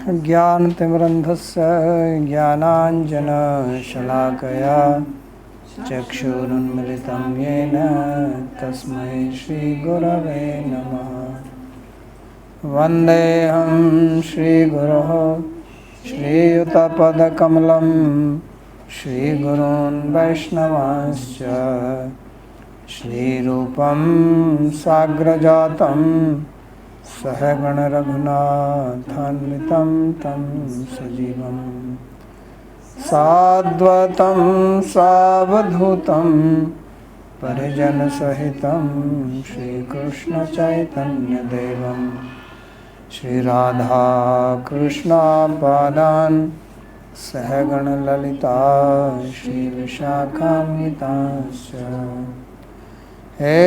ज्ञानतिमिरन्धस्य ज्ञानाञ्जनशलाकया चक्षुरुन्मिलितं येन तस्मै श्रीगुरवे नमः। वन्देऽहं श्रीगुरोः श्रीयुतपदकमलं श्रीगुरून् वैष्णवांश्च श्रीरूपं साग्रजातं सहगणरघुनाथान्वितं तं सजीवं साद्वैतं सावधूतं परिजनसहितं श्रीकृष्णचैतन्यदेवं श्रीराधाकृष्णपादान् सहगणललिता श्रीविशाखान्वितांश्च। हे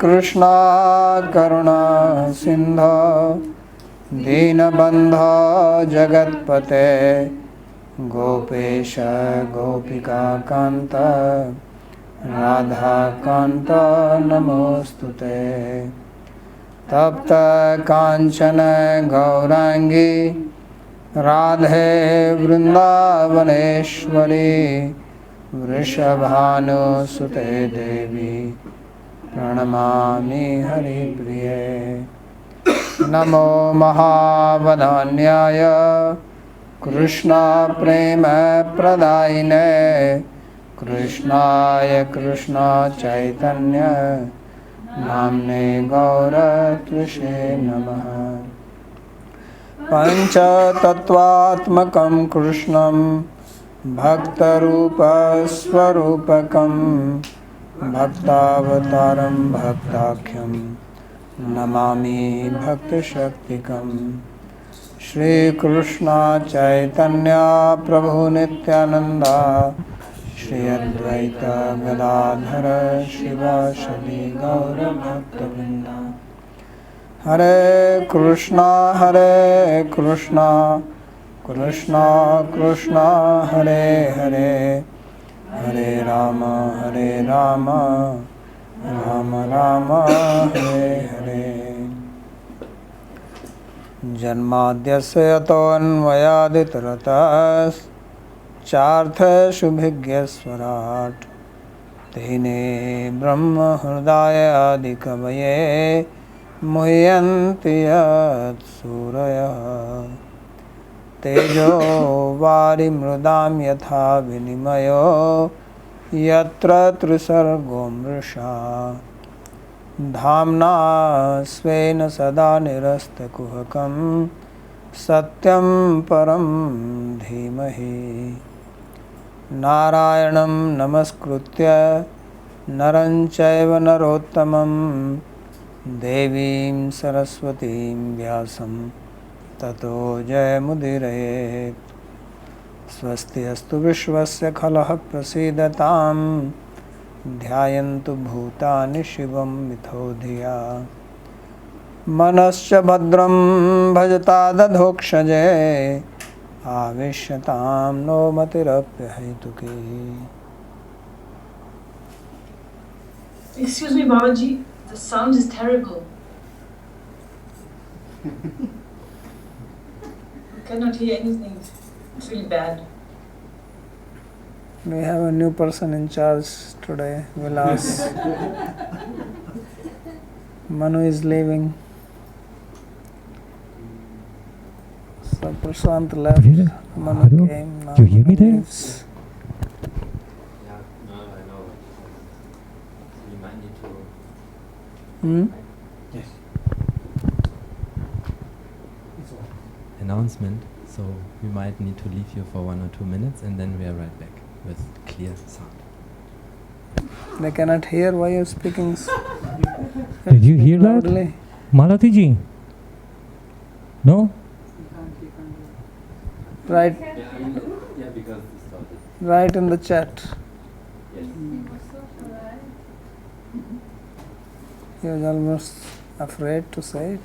कृष्णा करुणा सिन्धो दीनबन्धो जगत्पते गोपेश गोपिकान्त राधाकान्त नमोस्तुते। तप्त काञ्चन गौरांगी राधे वृन्दावनेश्वरी वृषभानुसुते देवी प्रणमामि हरिप्रिये। नमो महावदान्याय कृष्णा प्रेम प्रदायिने कृष्णाय कृष्णा चैतन्य नाम्ने गौरत्विषे नमः। पंचतत्वात्मकं कृष्णं भक्तरूपस्वरूपकं भक्तावतारं भक्ताख्यं नमामि भक्तशक्तिकं। श्रीकृष्ण चैतन्य प्रभु नित्यानंदा श्री अद्वैत गदाधर शिवासदि गौरभक्तवृंदा। हरे कृष्णा कृष्णा कृष्णा हरे हरे हरे राम राम राम हरे हरे। जन्माद्यस्य यतोऽन्वयादितरतश्चार्थशुभिज्ञस्वराट् तेने ब्रह्म हृदय आदिकवये मुह्यन्ति यत्सूरयः। तेजो वारिमृदां यथा विनिमयो यत्र त्रिसर्गो मृषा धाम्ना स्वेन सदा निरस्तकुहकं सत्यं परं धीमहि। नारायणं नमस्कृत्य नरं चैव नरोत्तमं देवीं सरस्वतीं व्यासं ततो जयमुदीरयेत्। स्वस्ति अस्तु विश्वस्य खलः प्रसीदतां ध्यायन्तु भूतानि शिवं मिथो धिया। मनश्च भद्रं भजता दधोक्षजे आविश्यतां no मतिरप्यहैतुकी। Excuse me, Babaji, the sound is terrible. I cannot hear anything. It's really bad. We have a new person in charge today, Vilas. Manu is leaving. So Prashant left. Manu came. Now you hear me there? leaves. Yeah, no, I know. You might need to. Yes. Announcement. So we might need to leave you for 1 or 2 minutes, and then we are right back with clear sound. They cannot hear why you're speaking. Did you hear that? Loudly. Malati ji? No? Right, Yeah, because this started. right in the chat. Yes. He was almost afraid to say it.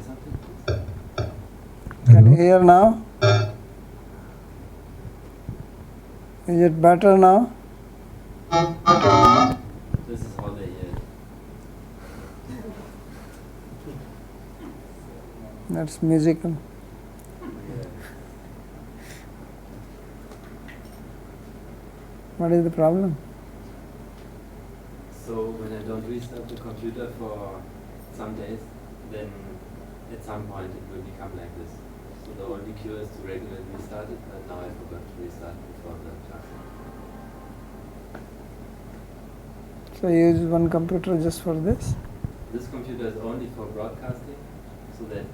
something, please? Can you hear now? Is it better now? This is how they hear it. That's musical. Yeah. What is the problem? So when I don't restart the computer for some days, then at some point it will become like this. So the only cure is to regularly restart it, but now I forgot to restart before the class. So you use one computer just for this? This computer is only for broadcasting, so that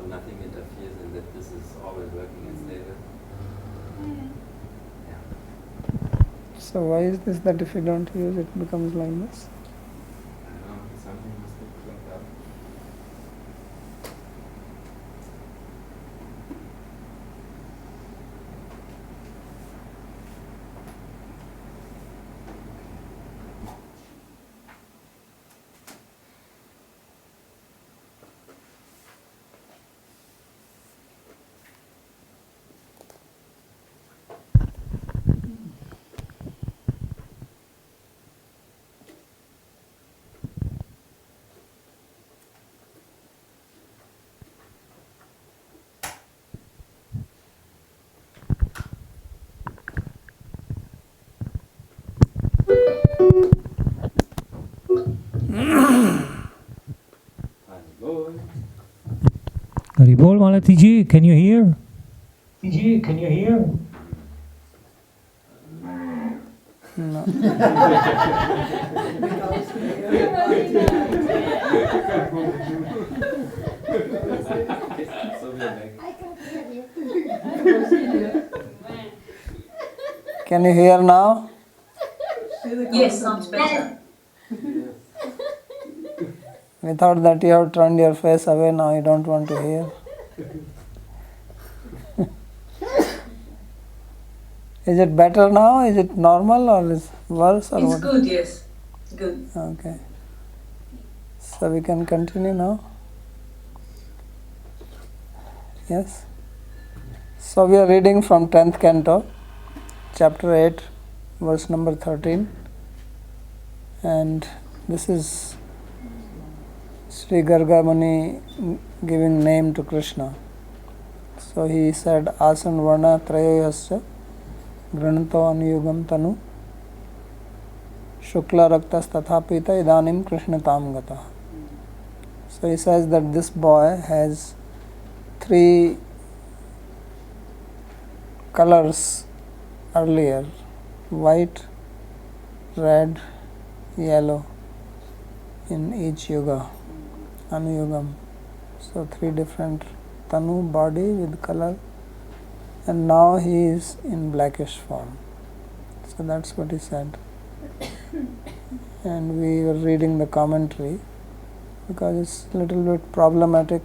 nothing interferes and that this is always working and stable. Yeah. So why is this that if you don't use it becomes like this? I don't know, something must have clogged up. Haribol Malati ji, can you hear? Ji, can you hear? No. So we are back. Can you hear now? Yes, sounds better. We thought that you have turned your face away, now you don't want to hear. Is it better now? Is it normal or is worse or It's what? good, yes. Good. Okay. So we can continue now? Yes? So we are reading from 10th Canto, chapter 8, verse number 13. And this is Sri Garga Muni giving name to Krishna. So he said, Asan Varna Trayoyasya Granto Anuyugam Tanu Shukla Raktas Tathapita Idanim Krishna Tam Gata. So he says that this boy has 3 colors earlier: white, red, yellow in each yuga, Anuyugam. So 3 different Tanu, body with color, and now he is in blackish form. So that's what he said. And we were reading the commentary because it's a little bit problematic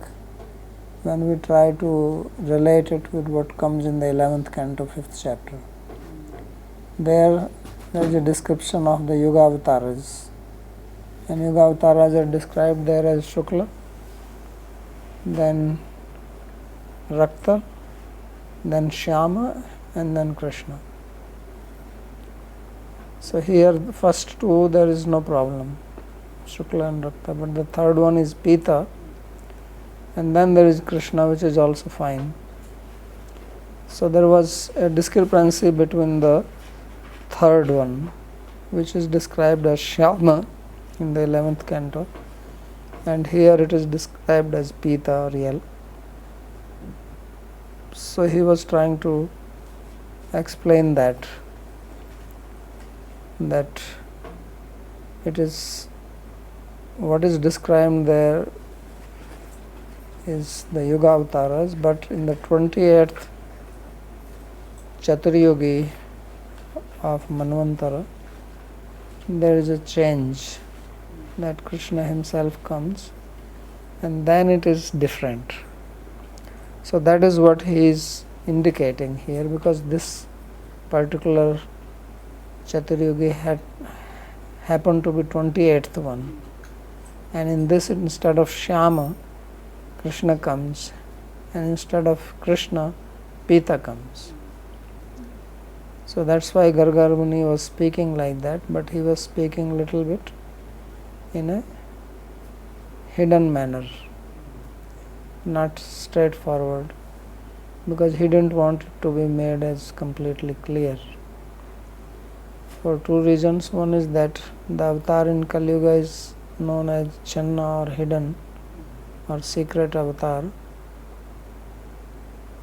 when we try to relate it with what comes in the 11th canto, 5th chapter. There is a description of the Yuga avatars. And Yuga avatars are described there as Shukla, then Rakta, then Shyama, and then Krishna. So here the first 2 there is no problem, Shukla and Rakta, but the third one is Pita, and then there is Krishna, which is also fine. So there was a discrepancy between the third one, which is described as Shyama in the 11th canto, and here it is described as Pita or yellow. So he was trying to explain that it is what is described there is the Yuga avatars, but in the 28th Chaturyugi of Manvantara there is a change, that Krishna himself comes and then it is different. So that is what he is indicating here, because this particular Chaturyugi had happened to be 28th one, and in this, instead of Shyama, Krishna comes, and instead of Krishna, Pita comes. So that's why Gargar Muni was speaking like that, but he was speaking little bit in a hidden manner, not straightforward, because he didn't want it to be made as completely clear. For two reasons. One is that the avatar in Kali Yuga is known as Channa or hidden or secret avatar,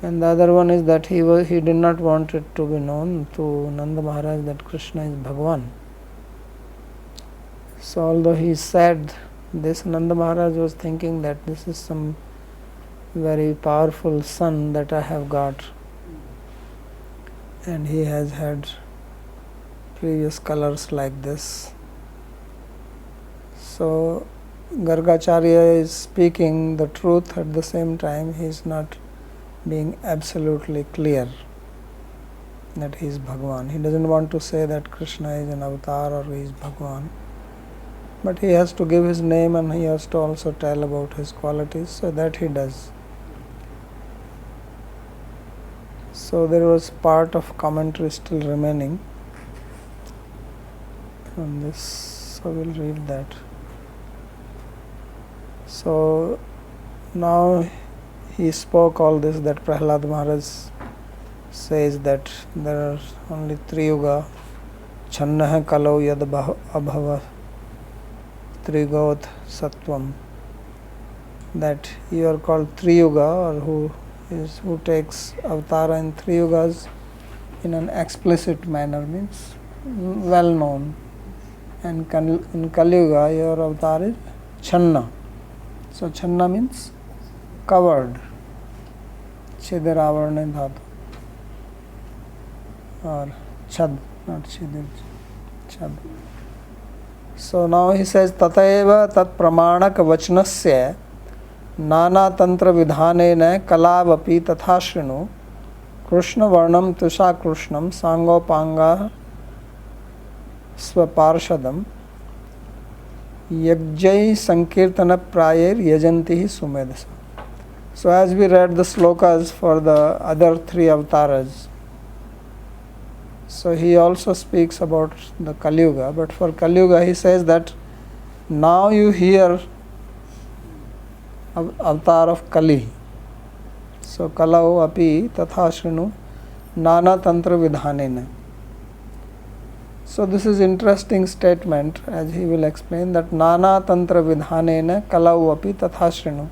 and the other one is that he did not want it to be known to Nanda Maharaj that Krishna is Bhagavan. So although he said this, Nanda Maharaj was thinking that this is some very powerful son that I have got, and he has had previous colors like this. So Gargacharya is speaking the truth, at the same time he is not being absolutely clear that he is Bhagavan. He doesn't want to say that Krishna is an avatar or he is Bhagavan, but he has to give his name and he has to also tell about his qualities, so that he does. So there was part of commentary still remaining on this, so we'll read that. So now he spoke all this, that Prahlad Maharaj says that there are only three yuga, Channaha Kalau Yad Abhava Trigot Sattvam, that you are called Three Yuga, or who takes avatara in three yugas in an explicit manner, means well known. And in Kali Yuga your avatar is Channa. So Channa means covered. Chidir avarane dhatu. Or Chad, not Chidir, Chad. So now he says, Tataiva tat pramanak vachnasya nana tantra vidhanena kalavapi tatha shrinu Krishna varnam tusha krishnam sangopanga swaparshadam yajjai sankirtana prayir yajanti sumedasa. So as we read the slokas for the other three avatars, so he also speaks about the Kali Yuga, but for Kali Yuga he says that now you hear avatar of Kali. So Kalau api tatha shrinu nana tantra vidhanena. So this is interesting statement, as he will explain, that nana tantra vidhanena Kalau api tatha shrinu.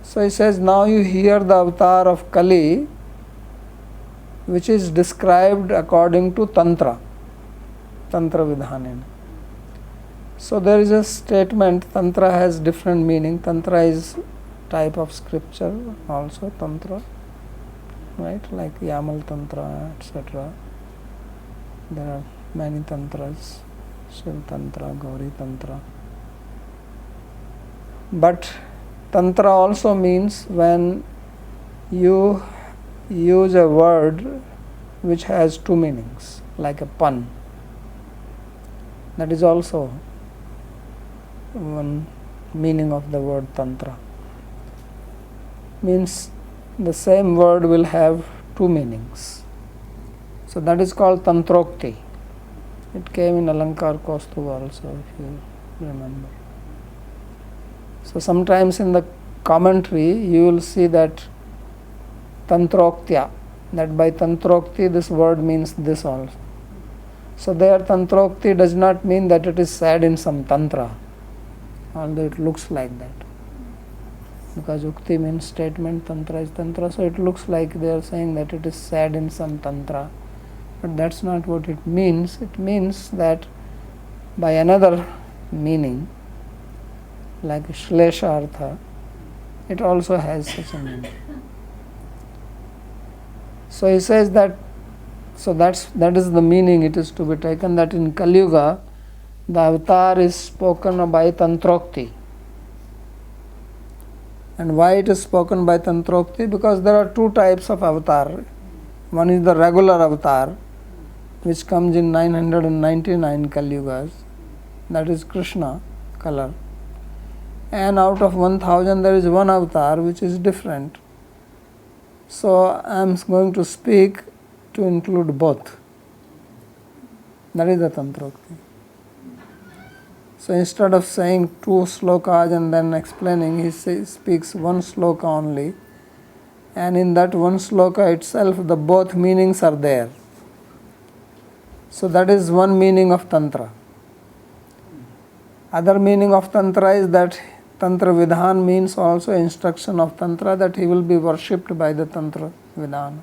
So he says now you hear the avatar of Kali, which is described according to Tantra, Tantra Vidhanena. So there is a statement, Tantra has different meaning. Tantra is type of scripture also, Tantra, right? Like Yamal Tantra, etc. There are many Tantras, Shiv Tantra, Gauri Tantra. But Tantra also means when you use a word which has two meanings, like a pun. That is also one meaning of the word Tantra. Means the same word will have two meanings. So that is called Tantrokti. It came in Alankar Kaustuva also, if you remember. So sometimes in the commentary you will see that Tantroktya, that by Tantrokti this word means this also. So there Tantrokti does not mean that it is said in some Tantra, although it looks like that. Because Ukti means statement, Tantra is Tantra, so it looks like they are saying that it is said in some Tantra. But that's not what it means. It means that by another meaning, like Shlesha Artha, it also has such a meaning. So he says that, that is the meaning it is to be taken, that in Kali Yuga the avatar is spoken by Tantrokti. And why it is spoken by Tantrokti? Because there are two types of avatar. One is the regular avatar, which comes in 999 Kali Yugas, that is Krishna color. and out of 1000 there is one avatar which is different. So I am going to speak to include both. That is the Tantrokti. So instead of saying 2 slokas and then explaining, he speaks 1 sloka only, and in that 1 sloka itself the both meanings are there. So that is one meaning of Tantra. Other meaning of Tantra is that Tantra Vidhan means also instruction of Tantra, that he will be worshipped by the Tantra Vidhan,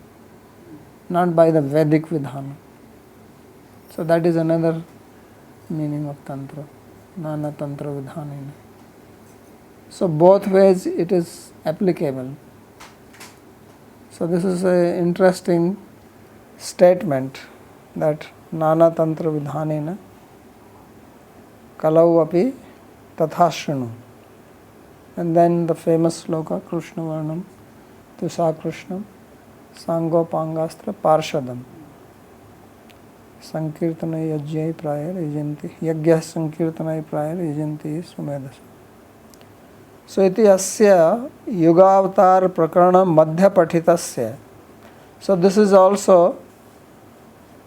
not by the Vedic Vidhan. So that is another meaning of Tantra, Nana Tantra Vidhanina. So both ways it is applicable. So this is an interesting statement, that Nana Tantra Vidhanina Kalau api tathashrinu. And then the famous sloka, Krishna Varnam Tusa Krishnam Sango Pangastra Parshadam Sankirtana Yajyai Prayar Yajanti Yajya Sankirtana Prayar Yajanti Sumedasa. So iti asya Yugavatar Prakarana Madhya Pathitasya. So this is also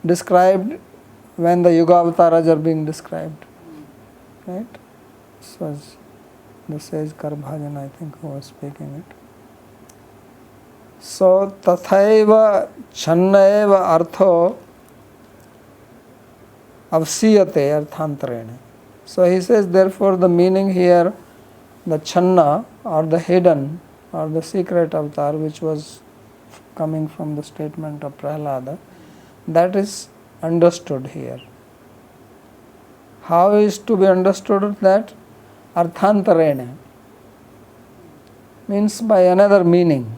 described when the Yugavataras are being described. Right? This was the sage Karbhajan, I think, who was speaking it. So tathaiva channaeva artho avsiyate arthantarena. So he says, therefore the meaning here, the channa or the hidden or the secret avatar which was coming from the statement of Prahlada, that is understood here. How is to be understood that? Arthantarena means by another meaning.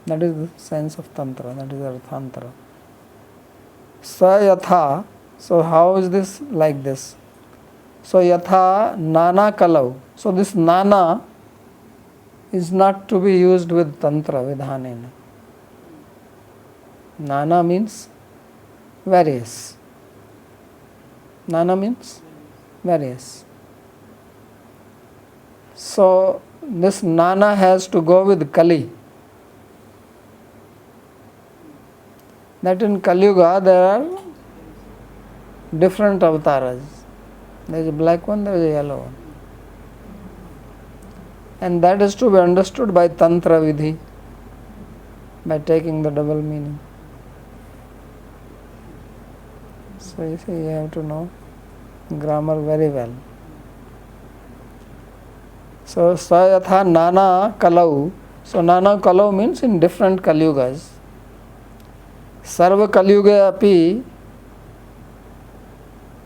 That is the sense of Tantra, that is Arthantara. Sa yatha, so how is this like this? So yatha nana kalau. So this nana is not to be used with Tantra Vidhanena. Nana means various. Nana means various. So this Nana has to go with Kali. That in Kali Yuga there are different avatars. There is a black one, there is a yellow one. And that is to be understood by Tantra Vidhi, by taking the double meaning. So you see, you have to know grammar very well. So sayatha nana kalau. So nana kalau means in different Kaliyugas. Sarva Kaliyuga api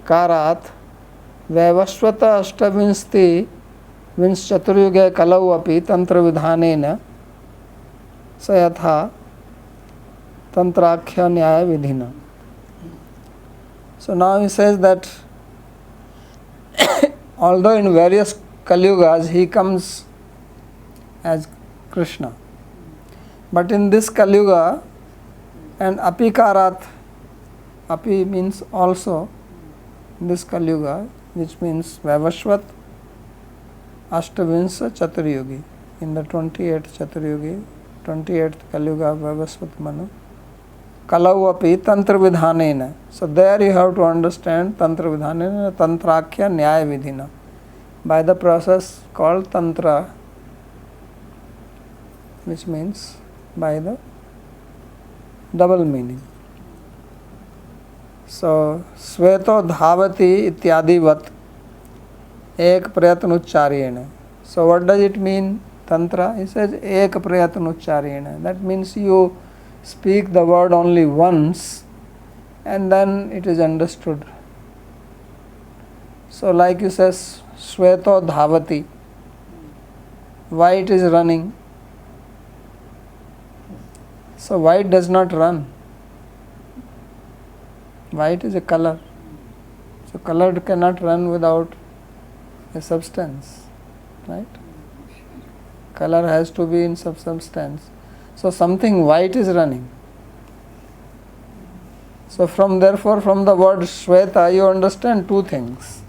karat vaivasvata ashtavinsti vins chaturyuga kalau api tantra vidhanena sayatha tantrakhya nyaya vidhina. So now he says that although in various Kaliyugas he comes as Krishna, but in this Kaliyuga, and apikarat, api means also this Kaliyuga, which means Vaivashvat Ashtavinsa Chaturyugi. In the 28th Chaturyugi, 28th Kaliyuga Vaivashvat Manu, Kalau api Tantra Vidhanena. So there you have to understand Tantra Vidhanena, Tantrakhya Nyaya Vidhina, by the process called Tantra, which means by the double meaning. So Sveto Dhavati Ityadivat Ek Prayatnuccharyena. So what does it mean, Tantra? He says Ek Prayatnuccharyena. That means you speak the word only once and then it is understood. So like you says Sveto Dhavati, white is running. So white does not run. White is a color. So color cannot run without a substance, right? Color has to be in substance. So something white is running. So therefore from the word Shweta you understand two things.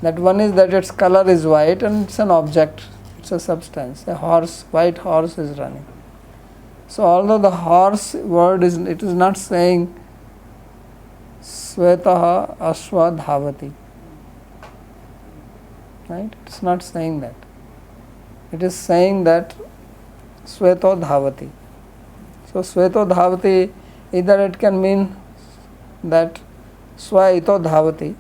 That one is that its color is white and it's an object, it's a substance. A horse, white horse is running. So although the horse word is, it is not saying Svetaha Ashwa Dhavati. Right? It's not saying that. It is saying that Sveto Dhavati. So Sveto Dhavati, either it can mean that Swaito Dhavati,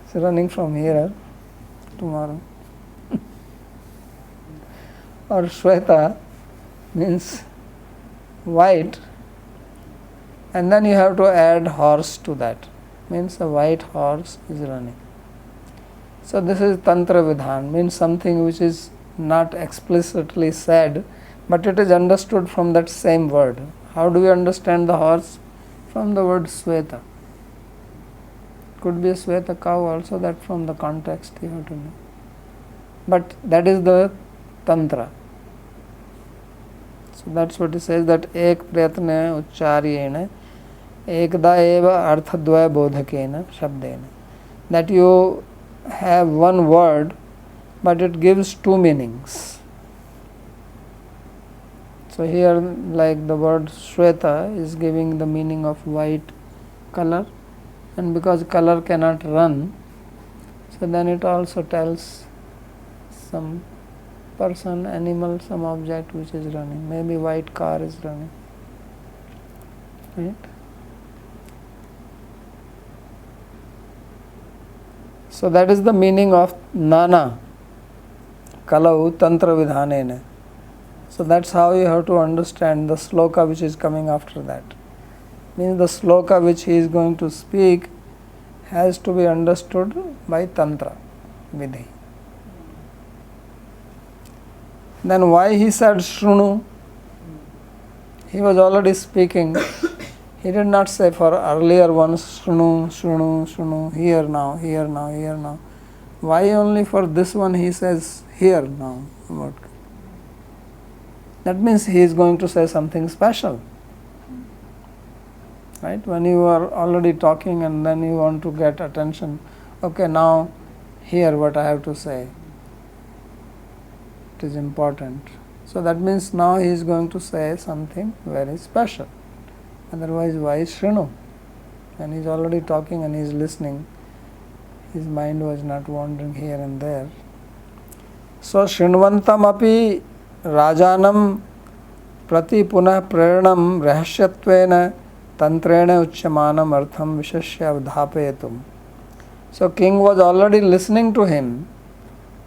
it's running from here tomorrow. Or Shweta means white, and then you have to add horse to that, means a white horse is running. So this is Tantra Vidhan, means something which is not explicitly said, but it is understood from that same word. How do we understand the horse? From the word Sweta. Could be a Sweta cow also, that from the context you have to know. But that is the Tantra. So that's what it says, that ek prayatna uccharyena ekda eva arthadvaya bodhakena shabdena. That you have one word, but it gives two meanings. So here, like the word Shweta is giving the meaning of white color, and because color cannot run, so then it also tells some person, animal, some object which is running. Maybe white car is running. Right? So that is the meaning of Nana Kalau Tantra Vidhanena. So that's how you have to understand the sloka which is coming after that. Means the sloka which he is going to speak has to be understood by Tantra Vidhi. Then why he said Shrunu? He was already speaking. He did not say for earlier ones Shrunu, Shrunu, Shrunu, here now, here now, here now. Why only for this one he says here now? About that means he is going to say something special. Right? When you are already talking and then you want to get attention, okay, now hear what I have to say. It is important. So that means now he is going to say something very special. Otherwise, why Shrinu? When he is already talking and he is listening, his mind was not wandering here and there. So Shrinvantam api Rajanam prati punah preranam rahasyatvena tantrena uchyamanam artham vishashya avdhapayatum. So king was already listening to him.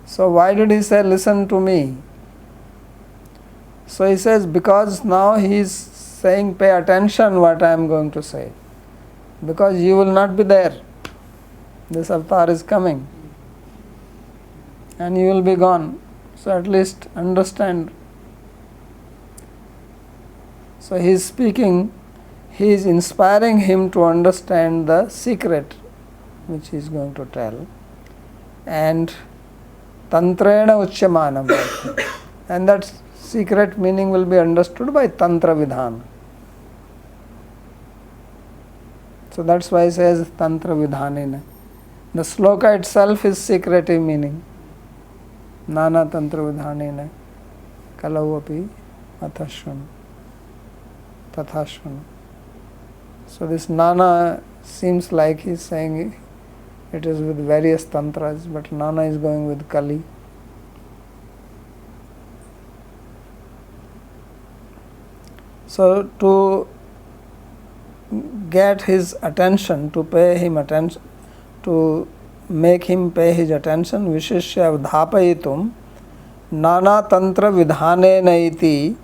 So why did he say listen to me? So he says because now he is saying pay attention what I am going to say. Because you will not be there. This avatar is coming. And you will be gone. So at least understand. So he is speaking, he is inspiring him to understand the secret which he is going to tell. And tantrena uchyamanam. And that secret meaning will be understood by Tantra Vidhan. So that's why he says Tantra Vidhanena. The sloka itself is secretive meaning. Nana Tantra Vidhanena Kalau api athashvana tathashvana. So this Nana seems like he is saying it is with various tantras, but Nana is going with Kali. So to get his attention, to pay him attention, to make him pay his attention, vishishya avdhapayitum nana tantra vidhanena iti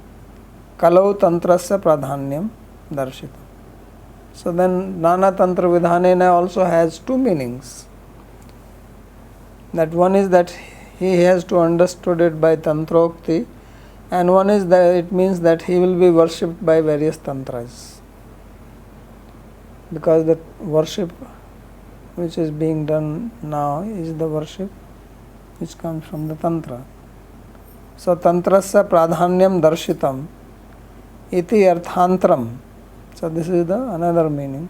kalau tantrasya pradhanyam darshitam. So then nana tantra vidhanena also has two meanings. That one is that he has to understood it by tantrokti, and one is that it means that he will be worshipped by various tantras. Because the worship which is being done now is the worship which comes from the tantra. So tantrasya pradhanyam darshitam iti arthantram. So this is the another meaning.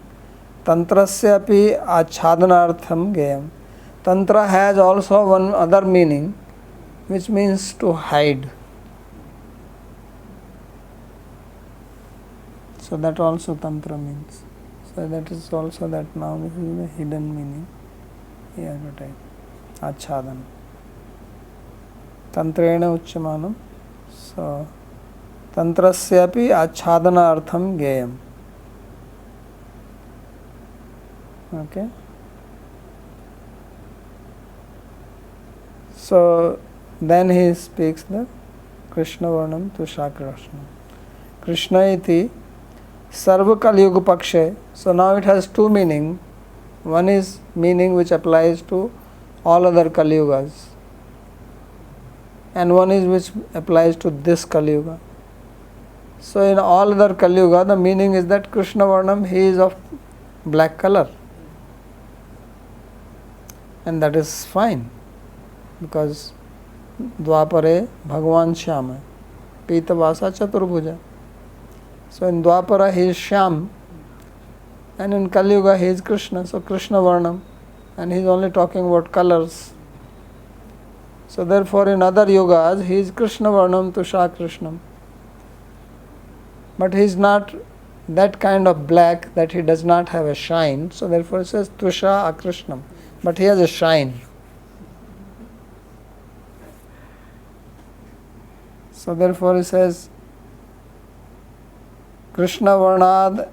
Tantrasya api achhadanartham geyam. Tantra has also one other meaning, which means to hide. So that also Tantra means. So that is also that now this is the hidden meaning. Here to type. Achhadan. Tantrena uchyamanam. So Tantrasyapi achhadanartham geyam. Okay. So then he speaks the Krishna Varnam Tusha Krishna. Krishna iti Sarva Kali Yuga Pakshe. So now it has two meaning. One is meaning which applies to all other Kali Yugas, and one is which applies to this Kali Yuga. So in all other Kali Yuga, the meaning is that Krishna Varnam, he is of black color, and that is fine, because Dvapare Bhagavan Shyama, Pita Vasa Chaturbhuja. So in Dvapara he is Shyam, and in Kali Yuga he is Krishna. So Krishna Varnam, and he is only talking about colors. So therefore in other yugas he is Krishna Varnam Tusha Krishnam. But he is not that kind of black that he does not have a shine. So therefore it says Tusha Akrishnam. But he has a shine. So therefore he says Krishna Varna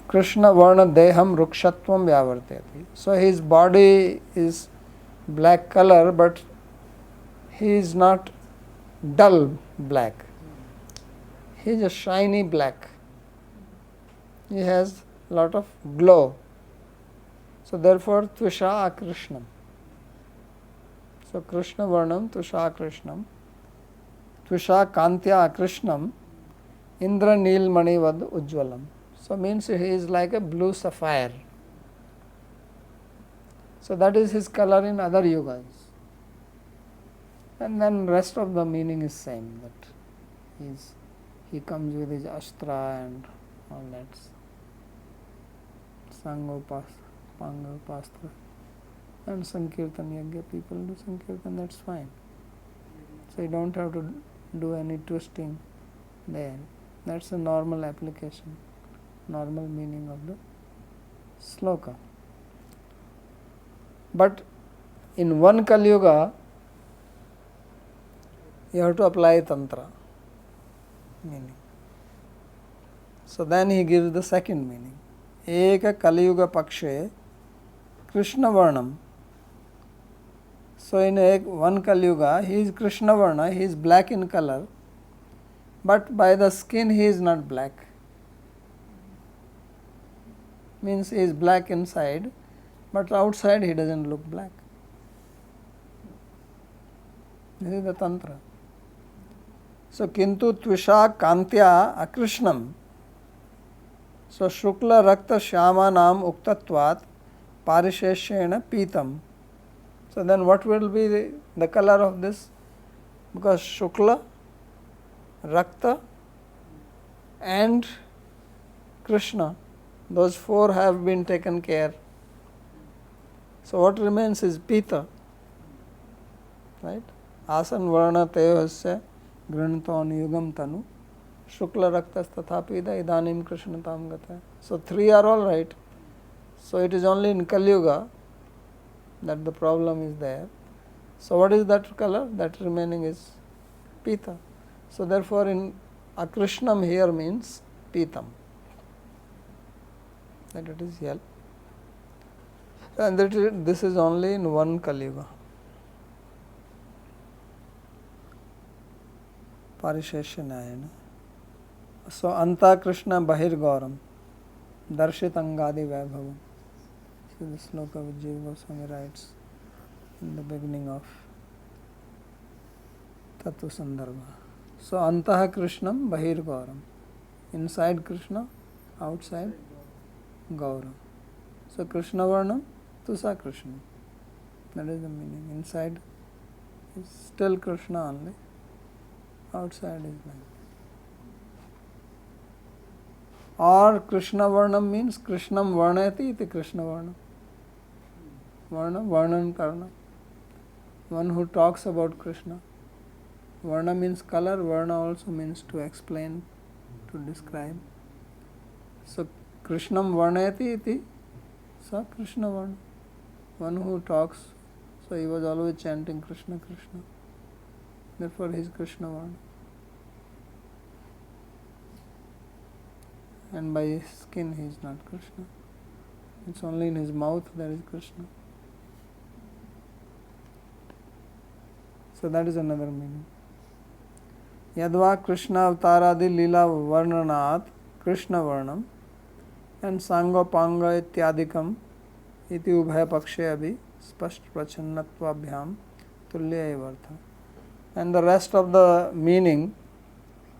Deham Rukshatvam Vyavarteti. So his body is black color, but he is not dull black. He is a shiny black. He has a lot of glow. So therefore Tvisha Akrishnam. So Krishna Varnam Tvisha Akrishnam. Tvisha Kantya Akrishnam Indra Nilmani Vad Ujwalam. So means he is like a blue sapphire. So that is his color in other yugas. And then rest of the meaning is same, that he comes with his astra and all that. Sangopas, Pangapastra, and Sankirtan Yagya, people do Sankirtan, that's fine. So you don't have to do any twisting there. That's a normal application, normal meaning of the sloka. But in one Kali Yuga, you have to apply Tantra meaning. So then he gives the second meaning. Eka Kali Yuga Pakshe Krishna Varnam. So in one Kali Yuga, he is Krishna Varna, he is black in color, but by the skin he is not black. Means he is black inside, but outside he doesn't look black. This is the Tantra. So Kintu Tvisha Kantya Akrishnam. So Shukla Rakta Shyama Nam Uktatvat Parisheshena Pitam. So then what will be the color of this? Because Shukla, Rakta and Krishna, those four have been taken care. So what remains is Pita. Right? Asan Varna Teyosya Granton Yugam Tanu Shukla Raktas Tathapida Idanim Krishna Tam Gata. So three are all right. So it is only in Kali Yuga that the problem is there. So what is that color? That remaining is Pita. So therefore in Akrishnam here means Pitam. That it is yellow. And that this is only in one Kali Yuga. Parisheshanayana. So Anta Krishna Bahir Gauram Darshit Angadi Vaibhavam. See the sloka which Jiva Goswami writes in the beginning of Tattva Sandarbha. So Antaha Krishnam Bahir Gauram. Inside Krishna, outside Gauram. So Krishna Varnam, Tusa Krishna. That is the meaning. Inside is still Krishna only. Outside is like. Or Krishna Varnam means Krishnam Varnayati iti Krishna Varnam. Varnan Karna. One who talks about Krishna. Varna means color, Varna also means to explain, to describe. So Krishnam Varnayati iti sa Krishna Varna. One who talks, so he was always chanting Krishna, Krishna. Therefore he is Krishna Varna. And by his skin he is not Krishna. It's only in his mouth there is Krishna. So that is another meaning. Yadva Krishna Avtaradi Lila Varnanat Krishna Varnam and Sanga Panga Ityadikam iti Ubhaya Pakshe Abhi Spasht Prachannatva Tulya Evartha. And the rest of the meaning,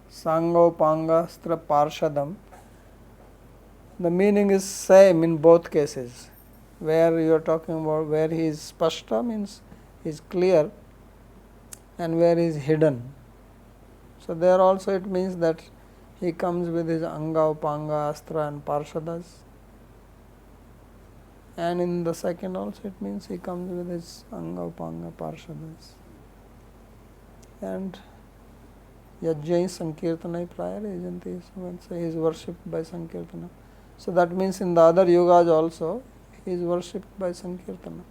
Sanga Panga Stra Parshadam, the meaning is same in both cases. Where you are talking about where he is spashta means he is clear, and where he is hidden. So there also it means that he comes with his anga, upanga, astra and parshadas. And in the second also it means he comes with his anga, upanga, parshadas. And yajjai sankirtanai prior ajanti, so he is worshipped by sankirtana. So that means in the other yugas also he is worshipped by sankirtana.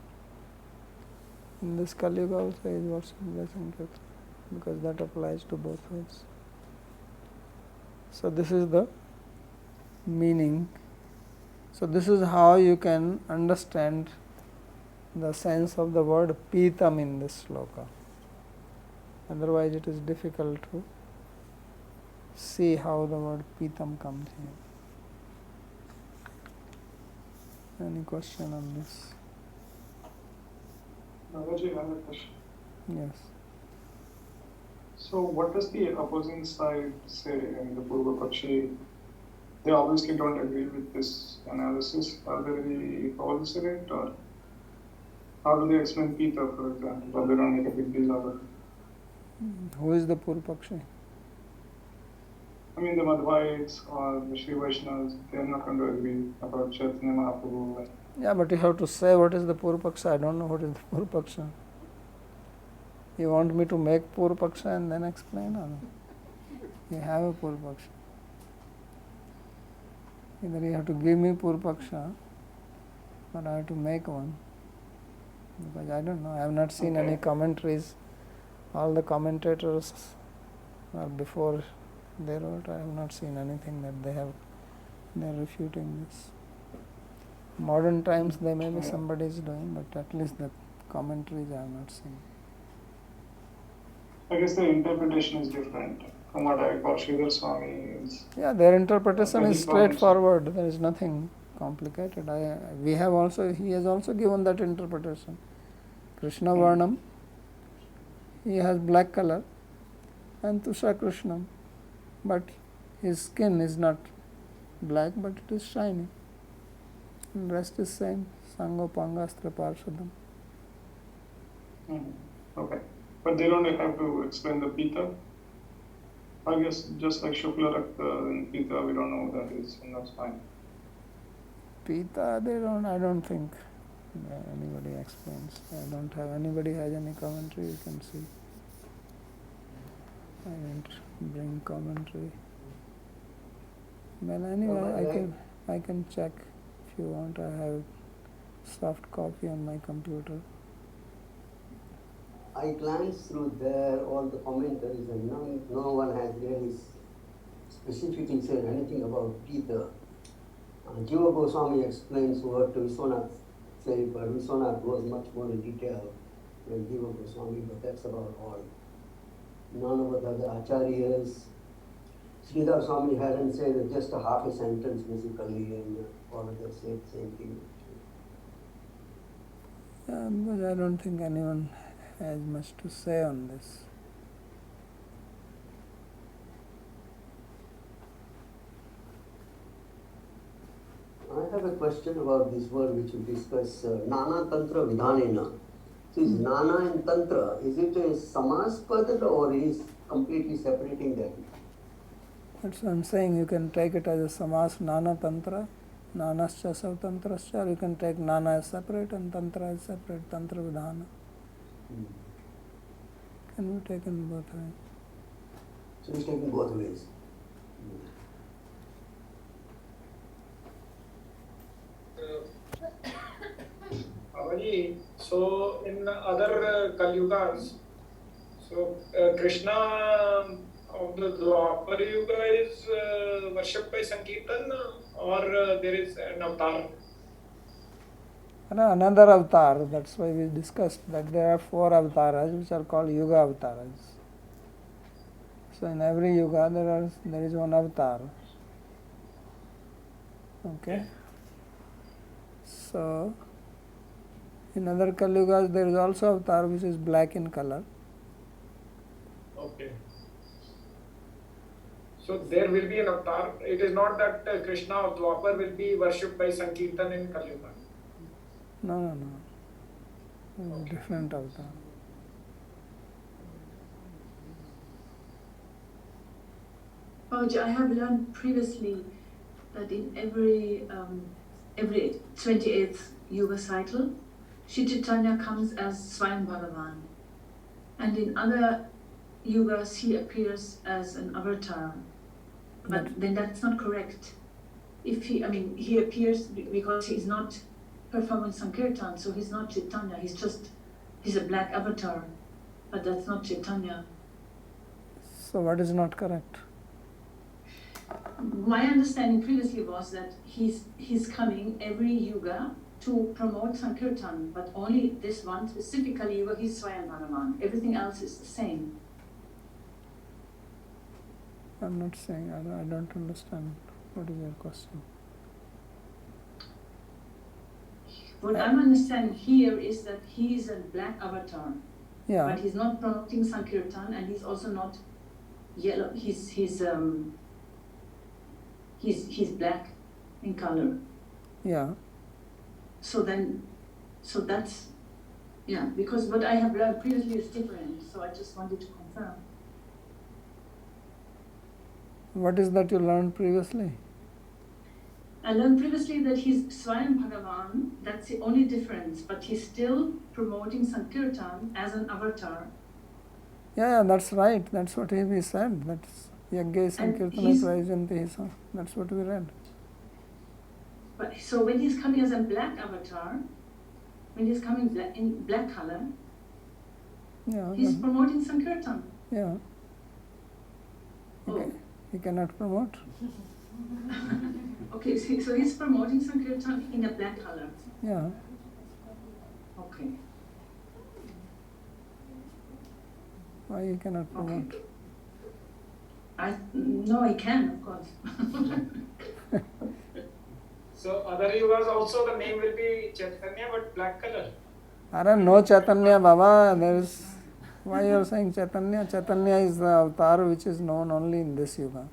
In this Kali Yuga also he is worshipped by sankirtana, because that applies to both ways. So this is the meaning. So this is how you can understand the sense of the word Pitam in this sloka. Otherwise it is difficult to see how the word Pitam comes here. Any question on this? Nagaji, I have a question. Yes. So what does the opposing side say in the Purva Pakshi? They obviously don't agree with this analysis. Are there any faults in it, or how do they explain Pita, for example, or they don't make a big deal of it? Who is the Purupakshi? I mean, the Madhvaites or the Sri Vaishnavas, they are not going to agree about Chaitanya Mahaprabhu. Yeah, but you have to say what is the Purupaksha. I don't know what is the Purupaksha. You want me to make Purupaksha and then explain? Or you have a Purupaksha. Either you have to give me Purupaksha or I have to make one. Because I don't know. I have not seen any commentaries. All the commentators are before they wrote. I have not seen anything that they are refuting this. Modern times there may be somebody is doing, but at least the commentaries I have not seen. I guess the interpretation is different from what I got. Sridhar Swami is. Yeah, their interpretation is straightforward. There is nothing complicated. He has also given that interpretation. Krishna Varnam, he has black color, and Tusha Krishnam, but his skin is not black, but it is shiny. And rest is same. Sanga Panga Astra Parshadam. Okay. But they don't have to explain the Pita. I guess just like Shukla Rakta and Pita, we don't know what that is, and that's fine. Pita, I don't think anybody explains. I don't have anybody has any commentary, you can see. I didn't bring commentary. Well, anyway, I can check if you want. I have soft copy on my computer. I glanced through there, all the commentaries, and no one has really specifically said anything about Peter. Jiva Goswami explains what Vishwanath said, but Vishwanath goes much more in detail than Jiva Goswami, but that's about all. None of the other acharyas. Sridhar Swami hadn't said just a half a sentence basically, and all of them said the same thing. But I don't think anyone has much to say on this. I have a question about this word which we discussed, Nana Tantra Vidhanena. So is Nana and Tantra, is it a Samaspada or is completely separating that? That's what I'm saying. You can take it as a samas nana tantra, nanascha sav-tantrascha, or you can take nana as separate and tantra as separate, tantra vidhana. Can be taken both ways. So it's taken both ways. Avaji, so in other Kal-yugas, so Krishna of the Dwapar Yuga is worshipped by Sankirtan, or there is an avatar? Another avatar, that's why we discussed that there are 4 avatars which are called Yuga avatars. So in every Yuga there is one avatar. Okay. So in other Kal-yugas there is also avatar which is black in color. Okay. So there will be an avatar. It is not that Krishna of Dwapar will be worshipped by Sankirtan in Kal-yuga. No. It's a different avatar. Babaji, I have learned previously that in every 28th Yuga cycle, Shri Chaitanya comes as Swayam Bhagavan. And in other Yugas, he appears as an avatar. But then that's not correct. He appears because he's not performing Sankirtan, so he's not Chaitanya, he's a black avatar. But that's not Chaitanya. So what is not correct? My understanding previously was that he's coming every yuga to promote Sankirtan, but only this one specifically yuga he's Swayam Bhagavan. Everything else is the same. I'm not saying, I don't understand. What is your question? What I'm understanding here is that he is a black avatar, Yeah. but he's not promoting Sankirtan, and he's also not yellow. He's black in color. Yeah. So that's, yeah, because what I have learned previously is different, so I just wanted to confirm. What is that you learned previously? I learned previously that he's Swayam Bhagavan, that's the only difference, but he's still promoting Sankirtan as an avatar. Yeah, that's right. That's what he said. That's Yagya Sankirtana Prayajanti. That's what we read. But so when he's coming as a black avatar, when he's coming in black color, Yeah. he's promoting Sankirtan. Yeah. Oh. He cannot promote. Okay, so he's promoting Sankirtan in a black color. Yeah. Okay. Why he cannot promote? Okay. No, I can, of course. So other yugas also the name will be Chaitanya but black color. No Chaitanya, Baba. There is. Why you are saying Chaitanya? Chaitanya is the avatar which is known only in this yuga.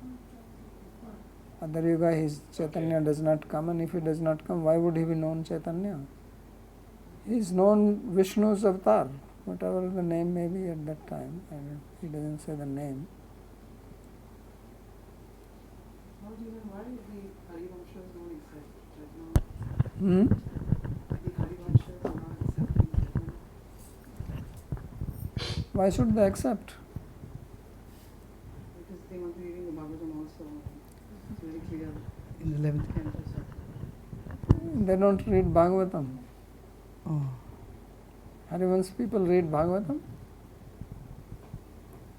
Other yuga, his Chaitanya does not come, and if he does not come, why would he be known Chaitanya? He is known Vishnu's avatar, whatever the name may be at that time. He doesn't say the name. How do you know why the Harivanshas don't accept Chaitanya? Hmm? The Harivanshas are not accepting Chaitanya. Why should they accept? Because they want to be reading the Bhagavatam also. It's very clear in the 11th canto. They don't read Bhagavatam. Oh. Harivansh people read Bhagavatam?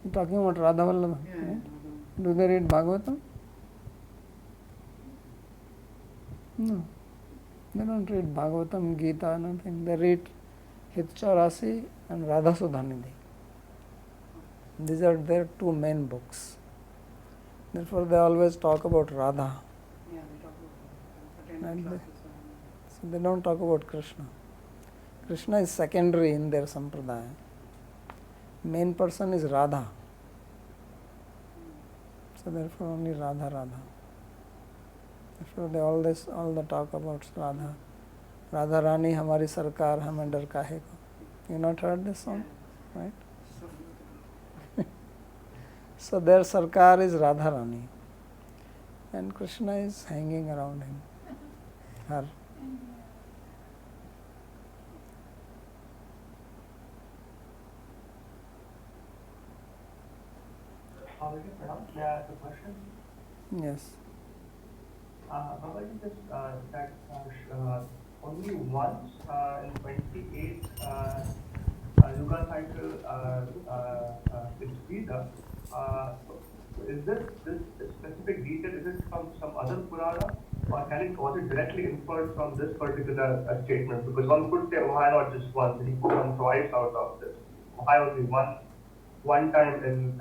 You're talking about Radha Vallabha, Yeah, right? yeah. Do they read Bhagavatam? No. They don't read Bhagavatam, Gita, nothing. They read Hit-chaurasi and Radha Sudhanidhi. These are their two main books. Therefore, they always talk about Radha. Yeah, they talk about And attending they- classes. So they don't talk about Krishna. Krishna is secondary in their sampradaya. Main person is Radha. So therefore only Radha, Radha. Therefore they all the talk about Radha. Radha Rani hamari sarkar hame dar kahe ko. You not heard this song? Right? So their sarkar is Radha Rani. and Krishna is hanging around him, her. May I ask a question? Yes. Babaji, that only once in 28 Yuga cycle is Gita. Is this specific detail, is it from some other Purana, or was it directly inferred from this particular statement? Because one could say, why not just once? And he could come twice out of this. Why only one time in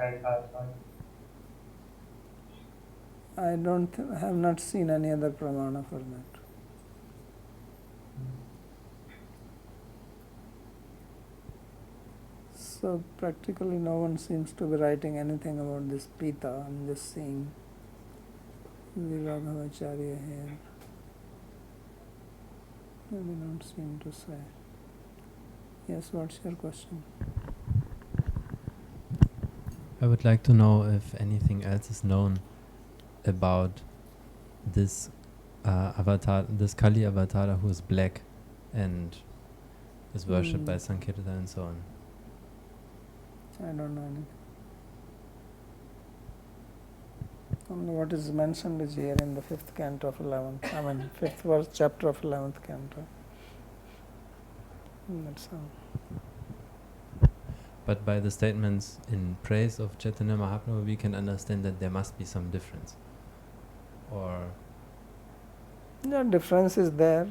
I have not seen any other pramana for that. So practically no one seems to be writing anything about this Pita. I'm just seeing Viraghavacharya here. They don't seem to say. Yes, what's your question? I would like to know if anything else is known about this avatar, this Kali avatar who is black and is worshipped by Sankirtan and so on. I don't know anything. Only what is mentioned is here in the 5th canto of 11th, 5th verse, chapter of 11th canto. That's all. But by the statements in praise of Chaitanya Mahaprabhu, we can understand that there must be some difference. Or yeah, difference is there.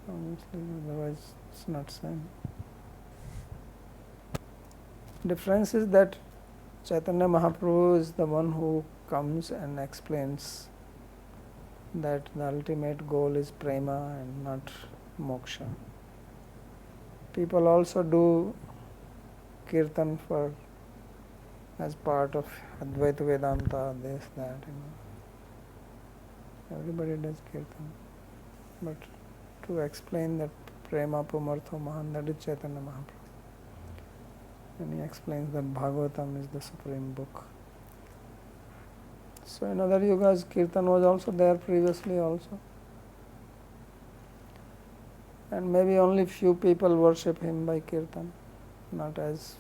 Obviously, otherwise it's not same. Difference is that Chaitanya Mahaprabhu is the one who comes and explains that the ultimate goal is prema and not moksha. People also do kirtan for as part of Advaita Vedanta, this, that, Everybody does kirtan. But to explain that prema pumartho mahan, that is Chaitanya Mahaprabhu. And he explains that Bhagavatam is the supreme book. So in other yugas, kirtan was also there previously also. And maybe only few people worship him by kirtan, not as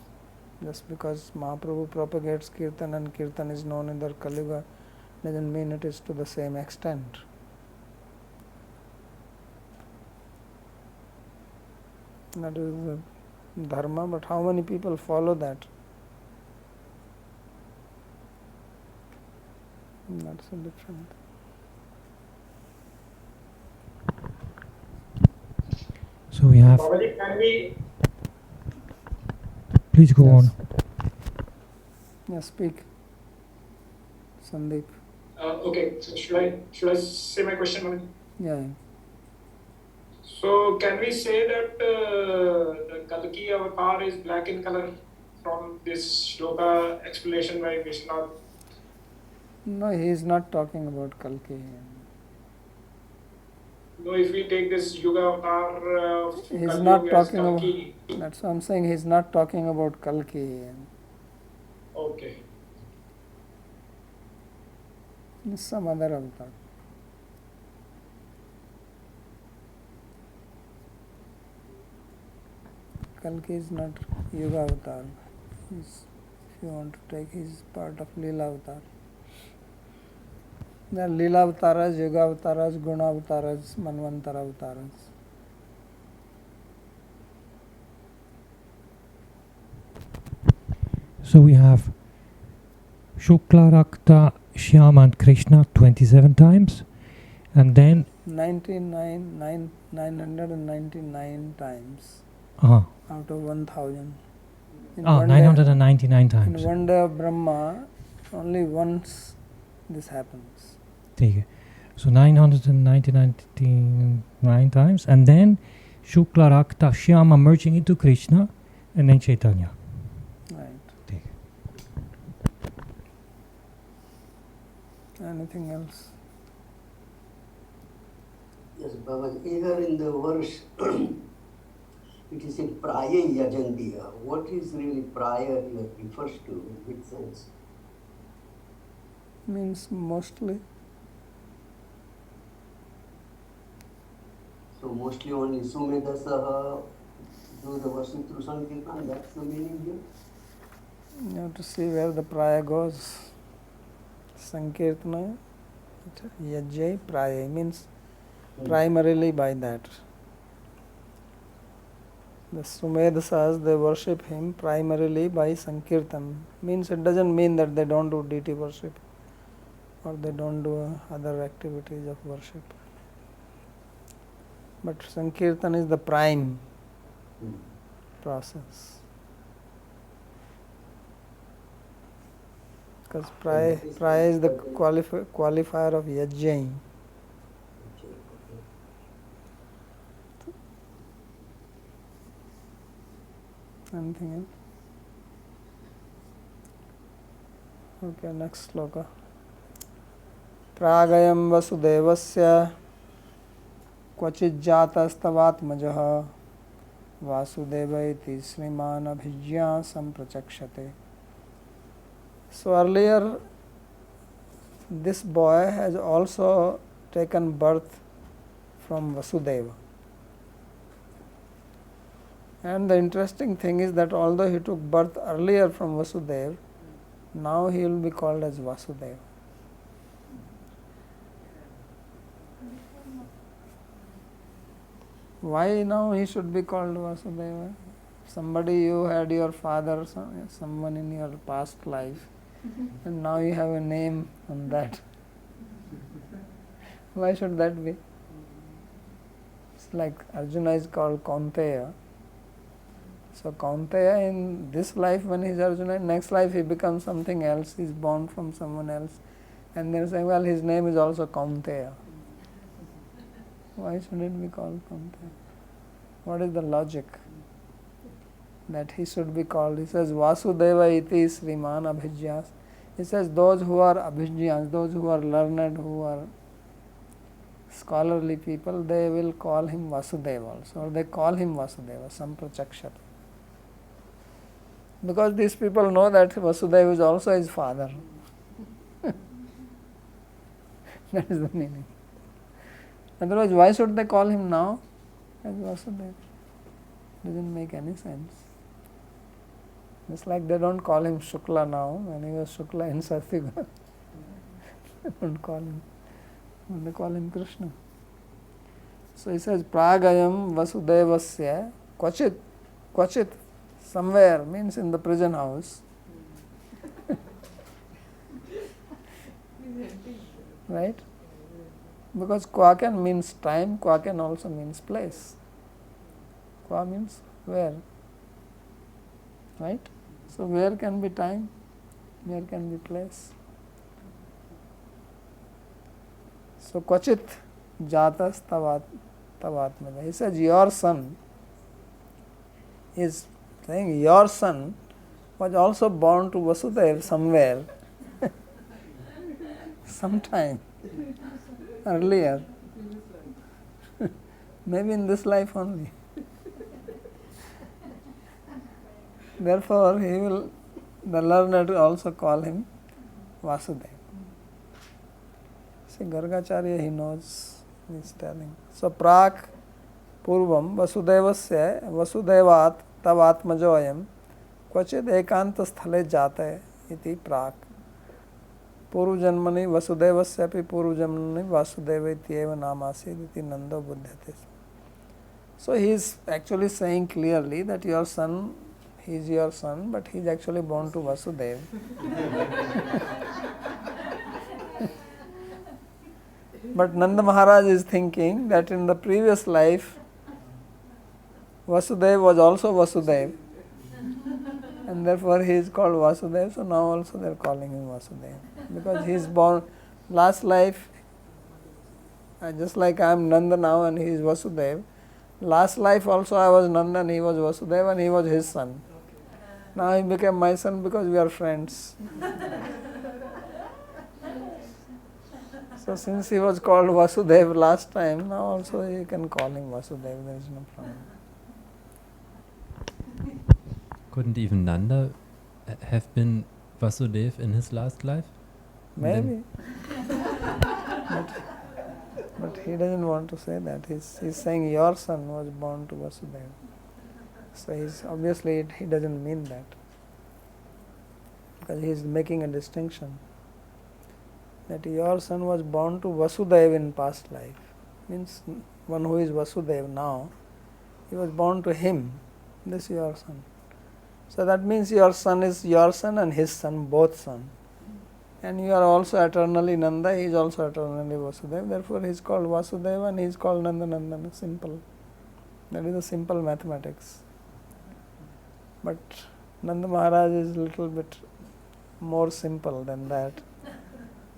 just because Mahaprabhu propagates kirtan and kirtan is known in the Kali Yuga doesn't mean it is to the same extent. That is the dharma, but how many people follow that? That's a different. So we have. Babaji, can we? Please go on. Yeah, speak. Sandeep. Okay, so should I say my question, Babaji? Yeah. So can we say that the Kalki avatar is black in color from this shloka explanation by Vishnu? No, he is not talking about Kalki. No, if we take this Yuga avatar, He's not talking about. That's what I'm saying. He's not talking about Kalki. Okay. It's some other avatar. Kalki is not Yuga avatar. If you want to take, he's part of Leela avatar. There are Leela avataras, Yuga avataras, Guna avataras, Manvantara avataras. So we have Shukla, Rakta, Shyam and Krishna 27 times, and then 999 times out of 1000. 999 times. In one day of Brahma, only once this happens. So 999 times, and then Shukla, Rakta, Shyama merging into Krishna, and then Chaitanya. Right. Anything else? Yes, Baba, here in the verse, it is in Praya Yajantiya. What is really Praya here refers to, in which sense? Means mostly. So mostly only Sumedasaha do the worship through Sankirtan, that's the meaning here? You have to see where the praya goes. Sankirtana, yajai praya means primarily by that. The Sumedasas, they worship him primarily by Sankirtan. Means it doesn't mean that they don't do deity worship or they don't do other activities of worship. But Sankirtan is the prime process. Because praya is the qualifier of yajai. Anything else? Okay, next sloka. Pragayam vasudevasya क्वचिज्जातस्तवात्मजः वासुदेव इति श्रीमान अभिज्ञा संप्रचक्षते. So earlier this boy has also taken birth from Vasudeva. And the interesting thing is that although he took birth earlier from Vasudeva, now he will be called as Vasudeva. Why now he should be called Vasudeva? Somebody, you had your father, someone in your past life, and now you have a name on that. Why should that be? It's like Arjuna is called Kaunteya. So Kaunteya in this life when he is Arjuna, next life he becomes something else, he is born from someone else. And they are saying, well, his name is also Kaunteya. Why should it be called Canto? What is the logic that he should be called? He says, Vasudeva iti Śrīman abhijyas. He says, those who are abhijyas, those who are learned, who are scholarly people, they will call him Vasudeva also, or they call him Vasudeva, Samprachakshata. Because these people know that Vasudeva is also his father. That is the meaning. Otherwise, why should they call him now as Vasudeva? Doesn't make any sense. Just like they don't call him Shukla now, when he was Shukla in Satyuga. They don't call him. They call him Krishna. So he says, Pragayam Vasudevasya Kvachit, somewhere, means in the prison house. Right? Because Kwakan means time, Kwakan also means place. Kwa means where. Right? So where can be time? Where can be place? So Kvachit Jatas Tavatmada. He says your son is saying your son was also born to Vasudeva somewhere. Sometime earlier. Maybe in this life only. Therefore, the learned also call him Vasudeva. See, Gargacharya, he knows, he is telling. So, Prak Purvam Vasudevasya Vasudevat Tavatmajoyam Kvachid Ekanta Sthale Jate iti Prak. Puru Janmani Vasudevasyapi Puru Janmani Vasudeva ityeva namasid iti Nando Buddhate. So, he is actually saying clearly that your son, he is your son, but he is actually born to Vasudeva. But Nanda Maharaj is thinking that in the previous life, Vasudeva was also Vasudeva, and therefore he is called Vasudeva, so now also they are calling him Vasudeva. Because he is born, last life, just like I am Nanda now and he is Vasudeva, last life also I was Nanda and he was Vasudeva and he was his son. Now he became my son because we are friends. So since he was called Vasudeva last time, now also you can call him Vasudeva, there is no problem. Couldn't even Nanda have been Vasudeva in his last life? Maybe. But he doesn't want to say that. He's saying your son was born to Vasudeva. So he doesn't mean that. Because he is making a distinction. That your son was born to Vasudeva in past life. Means one who is Vasudeva now, he was born to him. This is your son. So that means your son is your son and his son, both son. And you are also eternally Nanda, he is also eternally Vasudeva. Therefore he is called Vasudeva and he is called Nanda Nandana. Simple. That is the simple mathematics. But Nanda Maharaj is a little bit more simple than that.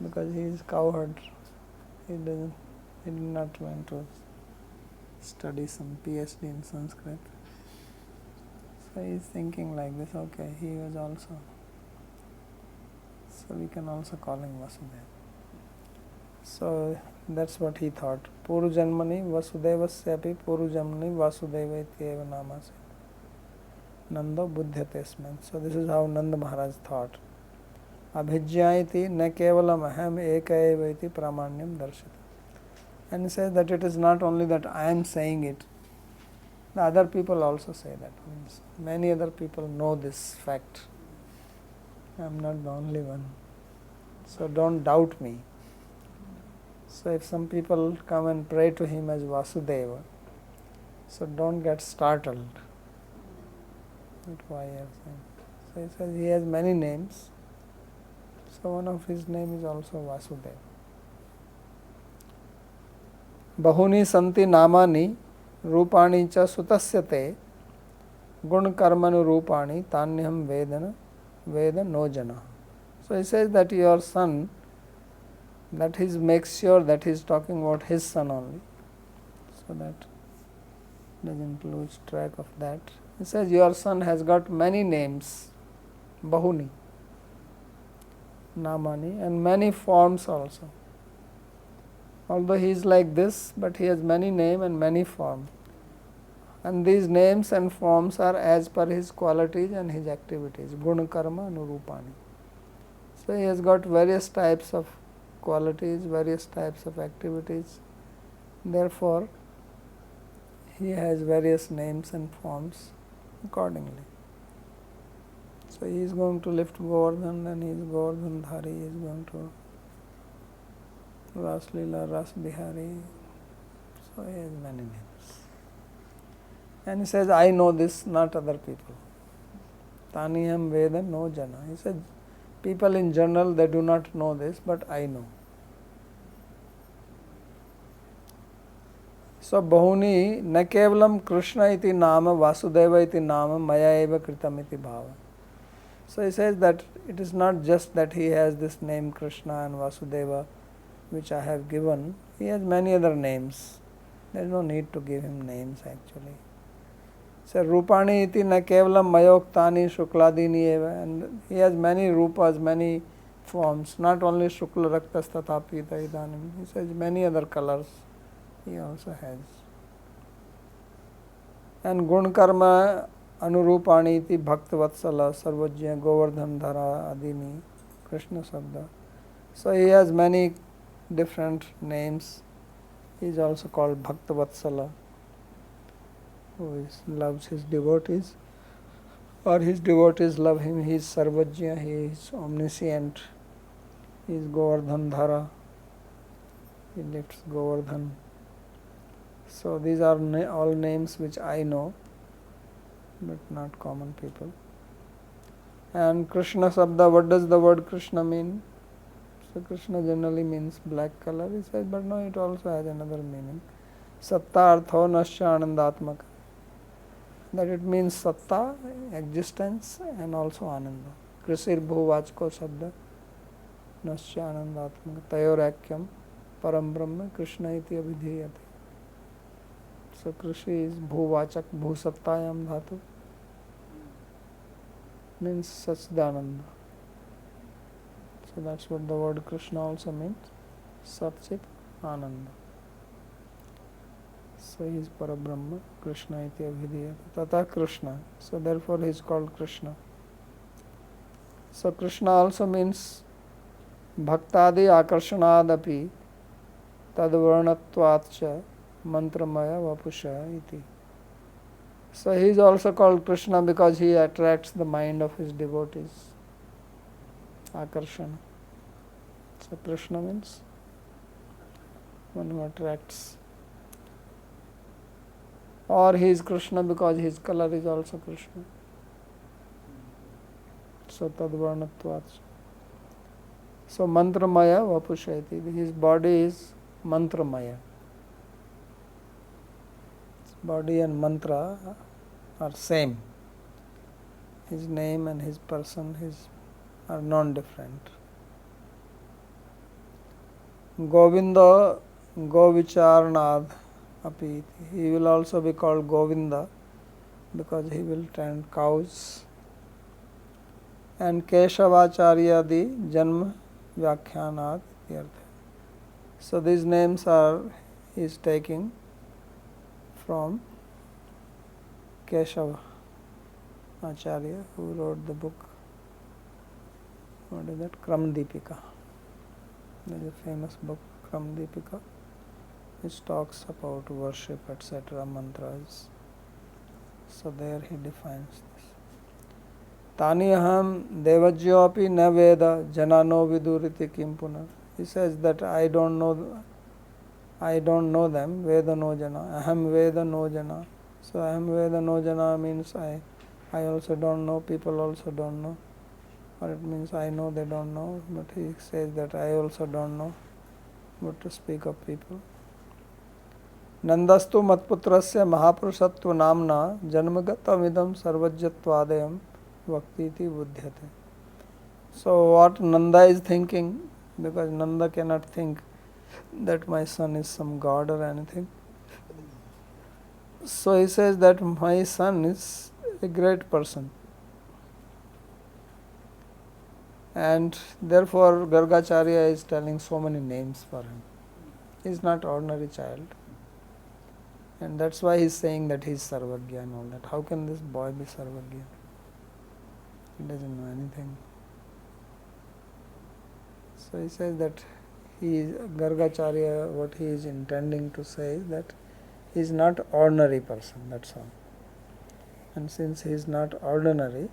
Because he is cowherd. He did not want to study some PhD in Sanskrit. So he is thinking like this, okay, he was also. So we can also call him Vasudeva. So that's what he thought. Puru Janmani Vasudevasyapi Puru Janmani Vasudeva ityeva namase. Nando Buddhyate Sman. So this is how Nanda Maharaj thought. Abhijyaiti na kevalam aham eka eva iti pramanyam darshita. And he says that it is not only that I am saying it, the other people also say that. Means many other people know this fact. I am not the only one. So don't doubt me. So if some people come and pray to him as Vasudeva, so don't get startled. That's why I am saying. So he says he has many names. So one of his name is also Vasudeva. Bahuni santi namani rupani cha sutasyate gun karmanu rupani tanyam veda no jana. So he says that your son, that he makes sure that he is talking about his son only. So that doesn't lose track of that. He says your son has got many names, Bahuni, Namani, and many forms also. Although he is like this, but he has many names and many forms. And these names and forms are as per his qualities and his activities. Guna karma anurupani. So he has got various types of qualities, various types of activities. Therefore, he has various names and forms accordingly. So he is going to lift Govardhan and he is Govardhandhari, he is going to Rāsa-līlā, Rasa-bihari. So he has many names. And he says, I know this, not other people. Taniham Veda no jana. He said, people in general, they do not know this, but I know. So Bahuni na kevalam Krishna iti nama Vasudeva iti nama maya eva kritam iti bhava. So he says that it is not just that he has this name Krishna and Vasudeva which I have given. He has many other names. There is no need to give him names actually. So Rupani iti na kevalam mayoktani shukladini eva. And he has many rupas, many forms. Not only shukla raktas tatha pita idanim. He says many other colors he also has. And gun karma anurupani iti bhakta vatsala sarvajya govardhandhara adini Krishna sabda. So he has many different names. He is also called Bhakta Vatsala, who loves his devotees, or his devotees love him. He is Sarvajya, he is omniscient, he is Govardhandhara, he lifts Govardhan. So these are all names which I know, but not common people. And Krishna Sabda, what does the word Krishna mean? So Krishna generally means black color, he says, but no, it also has another meaning. Satta artho nasya anandatmaka. That it means satta, existence, and also ananda. Krisir bhuvachko sabda nasya anandatmaka. Tayorakyam param brahma Krishna iti abhidhiyate. So Krishi is bhuvachak bhusattayam dhatu. Means Satchidananda. So that's what the word Krishna also means. Satchit Ananda. So he is Parabrahma, Krishna iti abhidhiyate. Tata Krishna. So therefore he is called Krishna. So Krishna also means Bhaktadi Akarshanaadapi tadvarnatvatcha mantramaya vapusha iti. So he is also called Krishna because he attracts the mind of his devotees. Akarshana. So Krishna means one who attracts. Or he is Krishna because his color is also Krishna. So tadvarnatvatcha. So mantramaya vapushaiti. His body is mantramaya. His body and mantra are same. His name and his person are non-different. Govinda Govicharnad api. He will also be called Govinda because he will tend cows. And Keshavacharya the Janma Vyakhyanat. So these names he is taking from Keshava Acharya, who wrote the book, what is that? Kramdipika. There is a famous book, Kramdipika, which talks about worship, etc., mantras. So there he defines this. Tani aham devajyopi na veda janano viduriti kim puna. He says that I don't know them, veda no jana, aham veda no jana. So aham veda no jana means I also don't know, people also don't know. Or it means I know they don't know, but he says that I also don't know, but to speak of people. Nandastu matputrasya mahapurushatva namna janmagatamidam sarvajyatvadayam vaktiti buddhyate. So what Nanda is thinking, because Nanda cannot think that my son is some god or anything. So he says that my son is a great person. And therefore Gargacharya is telling so many names for him. He is not ordinary child. And that's why he is saying that he is Sarvagya and all that. How can this boy be Sarvagya? He doesn't know anything. So he says that Gargacharya, what he is intending to say is that he is not ordinary person, that's all. And since he is not ordinary,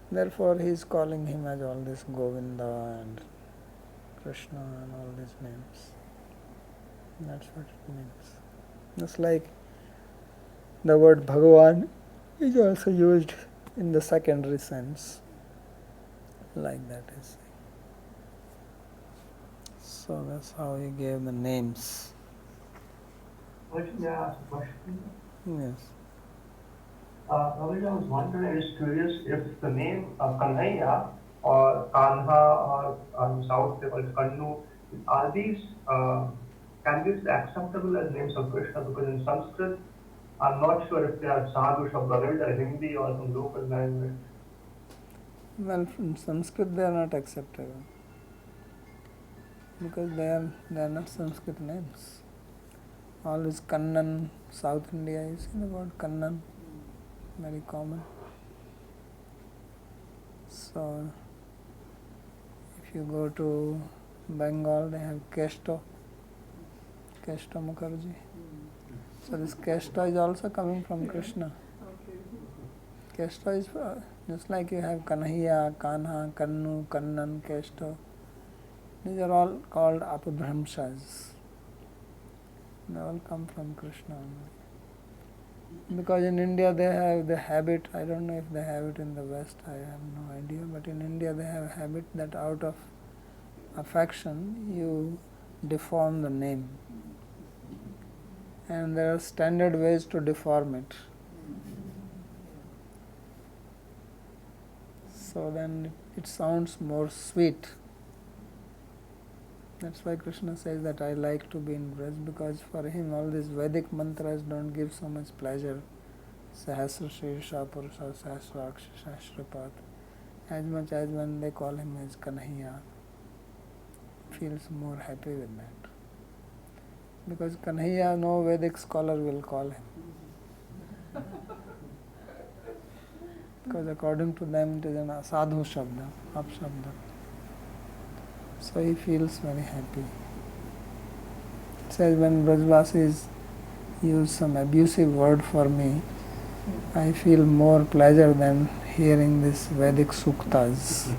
therefore he is calling him as all this Govinda and Krishna and all these names. That's what it means. Just like the word Bhagavan is also used in the secondary sense. Like that is. So that's how he gave the names. May I ask a question? Yes. Ravi, I was wondering, I was curious if the name Kanhaiya or Kanha or in South they call it Kannu, are these, can these be acceptable as names of Krishna? Because in Sanskrit, I'm not sure if they are Sadhu Shabda, or Hindi or some local language. Well, in Sanskrit they are not acceptable because they are not Sanskrit names. All is Kannan, South India, you see the word Kannan, very common. So, if you go to Bengal, they have Kesto Mukherjee. So this Kesto is also coming from Krishna. Kesto is just like you have Kanhaiya, Kanha, Kannu, Kannan, Kesto. These are all called Apabhramshas. They all come from Krishna. Because in India they have the habit, I don't know if they have it in the West, I have no idea, but in India they have a habit that out of affection you deform the name. And there are standard ways to deform it. So then it sounds more sweet. That's why Krishna says that I like to be in Braj, because for him all these Vedic mantras don't give so much pleasure. Sahasra Shirsha Purusha Sahasrakshi Sahasrapat. As much as when they call him as Kanhaiya, feels more happy with that. Because Kanhaiya, no Vedic scholar will call him. Because according to them it is an Sadhu Shabda, Apshabda. So he feels very happy. says when Brajvasis use some abusive word for me, I feel more pleasure than hearing this Vedic suktas.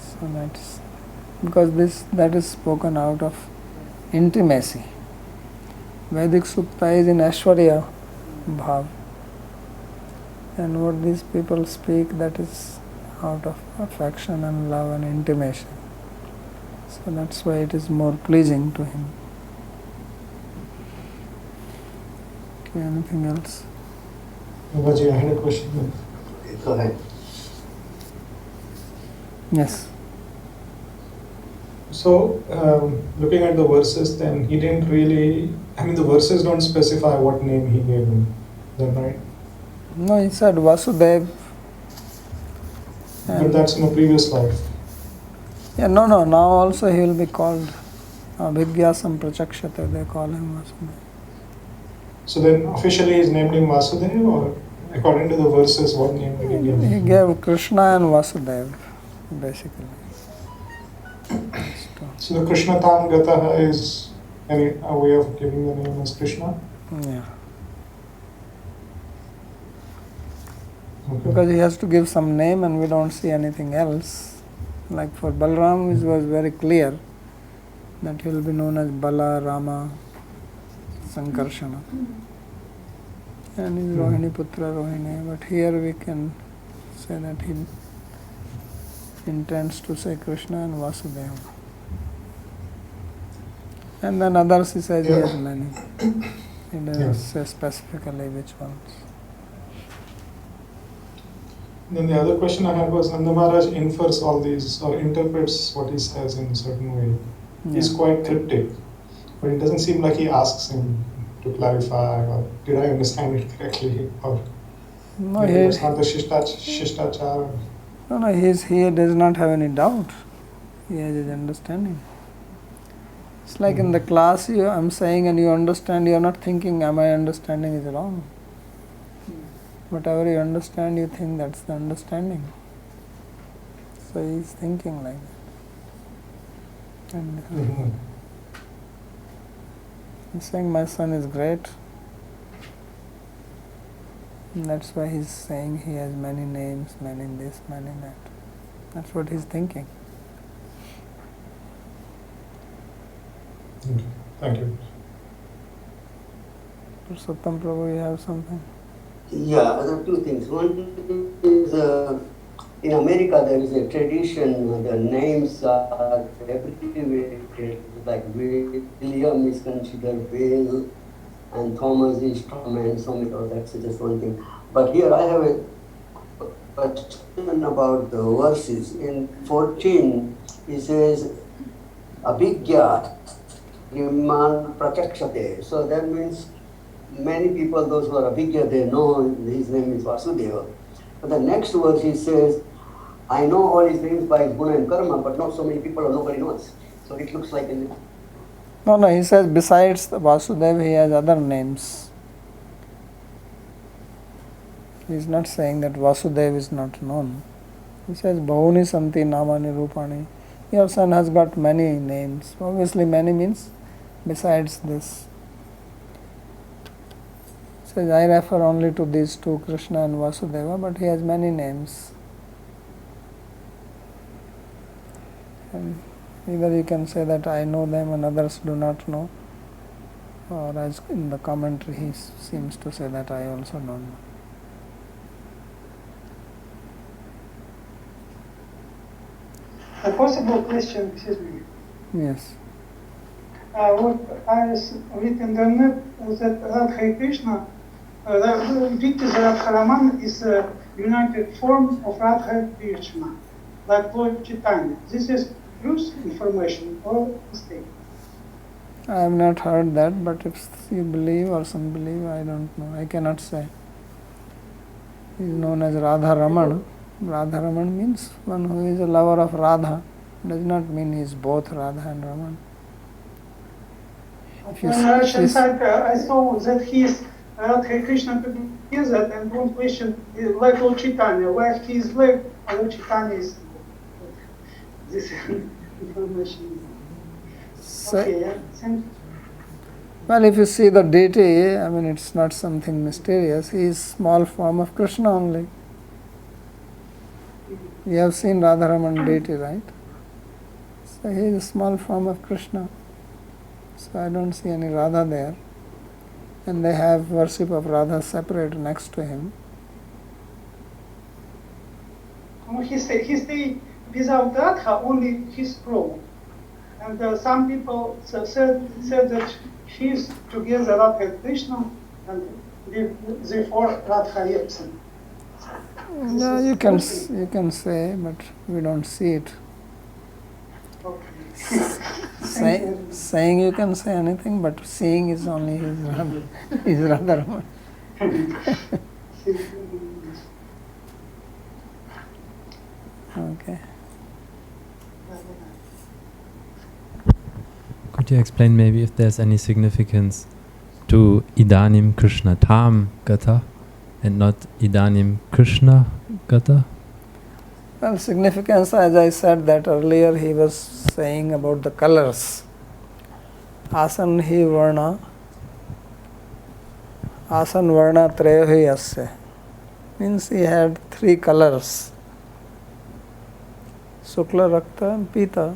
So that's because that is spoken out of intimacy. Vedic sukta is in Aishwarya Bhav. And what these people speak, that is out of affection and love and intimation. So that's why it is more pleasing to him. Okay, anything else? Babaji, I had a question. Go ahead. Yes. So, looking at the verses, then he didn't really, the verses don't specify what name he gave him, then, right? No, he said Vasudev. But that's in a previous life. Yeah, no, now also he will be called Abhigyasam Prachakshate, they call him Vasudev. So then officially he's named him Vasudev, or according to the verses, what name did he give him? He gave Krishna and Vasudev, basically. So the Krishna Tam Gataha is a way of giving the name as Krishna? Yeah. Okay. Because he has to give some name and we don't see anything else. Like for Balram, it was very clear that he will be known as Bala, Rama, Sankarshana. And he's Rohini Putra, Rohini. But here we can say that he intends to say Krishna and Vasudeva. And then others he says he has many. He doesn't say specifically which ones. Then the other question I had was, Nanda Maharaj infers all these, or interprets what he says in a certain way. Yeah. He's quite cryptic, but it doesn't seem like he asks him to clarify, or did I understand it correctly, or No, maybe it's not the Shishtachara. No, he does not have any doubt. He has his understanding. It's like in the class I'm saying and you understand, you are not thinking, my understanding is wrong. Whatever you understand, you think that's the understanding. So he's thinking like that. And he's saying, my son is great. And that's why he's saying he has many names, many this, many that. That's what he's thinking. Okay. Thank you. Purushottam Prabhu, you have something? Yeah, there are two things. One is in America there is a tradition, the names are abbreviated, like William is considered Will and Thomas is Tom and so on. That's just one thing. But here I have a question about the verses. In 14, he says, Abhigya Iman Prakshate. So that means many people, those who are Abhigya, they know his name is Vasudeva. But the next verse he says, I know all his names by Guna and Karma, but not so many people or nobody knows. So it looks like a... No, he says besides the Vasudeva, he has other names. He is not saying that Vasudeva is not known. He says Bahuni Santi Namani Rupani. Your son has got many names. Obviously many means besides this. He says I refer only to these two, Krishna and Vasudeva, but he has many names. And either you can say that I know them and others do not know, or as in the commentary he seems to say that I also don't know. A possible question, excuse me. Yes. What I read in the net that Radha Krishna, Vitis Radharaman is a united form of Radha Krishna, like Lord Chaitanya. This is true information or mistake? I have not heard that, but if you believe or some believe, I don't know. I cannot say. He is known as Radha Raman. Radha Raman means one who is a lover of Radha. Does not mean he is both Radha and Raman. I saw that he is Radha Krishna together, and one question is like Lord Chaitanya, where he is like Lord Chaitanya is. This information. So, Okay, yeah, thank you. well, if you see the deity, I mean, it's not something mysterious. He is small form of Krishna only. You have seen Radharaman deity, right? So he is a small form of Krishna. So I don't see any Radha there. And they have worship of Radha separate next to him. He say without Radha only his pro. And some people said that he is together Radha and Krishna, and therefore Radha absent. Yeah, you can say, but we don't see it. Okay. Saying you can say anything, but seeing is only his Radharaman. Okay. Could you explain maybe if there's any significance to Idanim Krishna Tam Gata and not Idanim Krishna Gata? Well, significance, as I said that earlier, he was saying about the colors. Asan hi varna, asan varna trehi asya. Means he had 3 colors. Sukla, Rakta and Pita.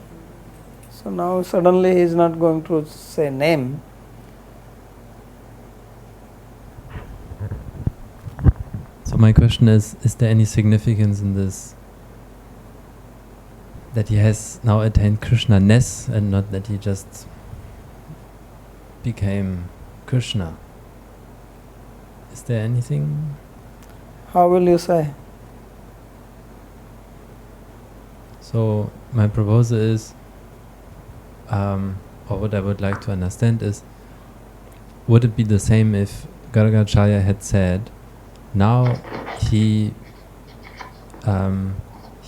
So now suddenly he is not going to say name. So my question is there any significance in this? That he has now attained Krishna-ness and not that he just became Krishna. Is there anything? How will you say? So my proposal is, or what I would like to understand is, would it be the same if Gargacharya had said, now he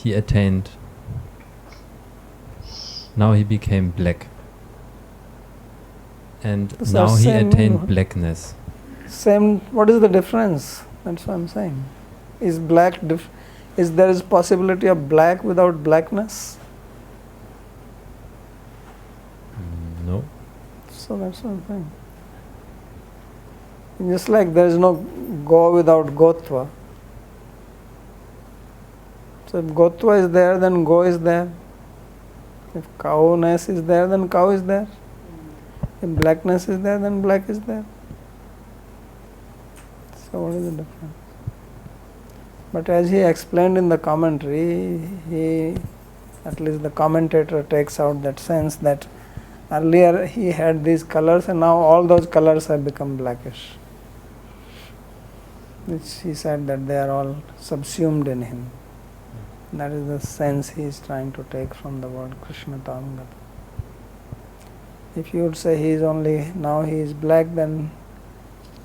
attained, now he became black, and So now he same, attained blackness. Same. What is the difference? That's what I'm saying. Is black? Is there is possibility of black without blackness? No. So that's what I'm saying. Just like there is no go without gotva. So if gotva is there, then go is there. If cowness is there, then cow is there. If blackness is there, then black is there. So what is the difference? But as he explained in the commentary, at least the commentator takes out that sense that earlier he had these colors and now all those colors have become blackish. Which he said that they are all subsumed in him. That is the sense he is trying to take from the word Krishna Tamgata. If you would say he is only, now he is black, then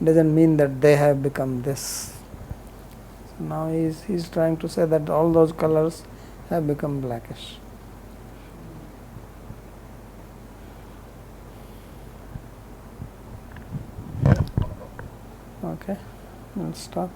doesn't mean that they have become this. So now he is trying to say that all those colors have become blackish. Okay, we'll stop.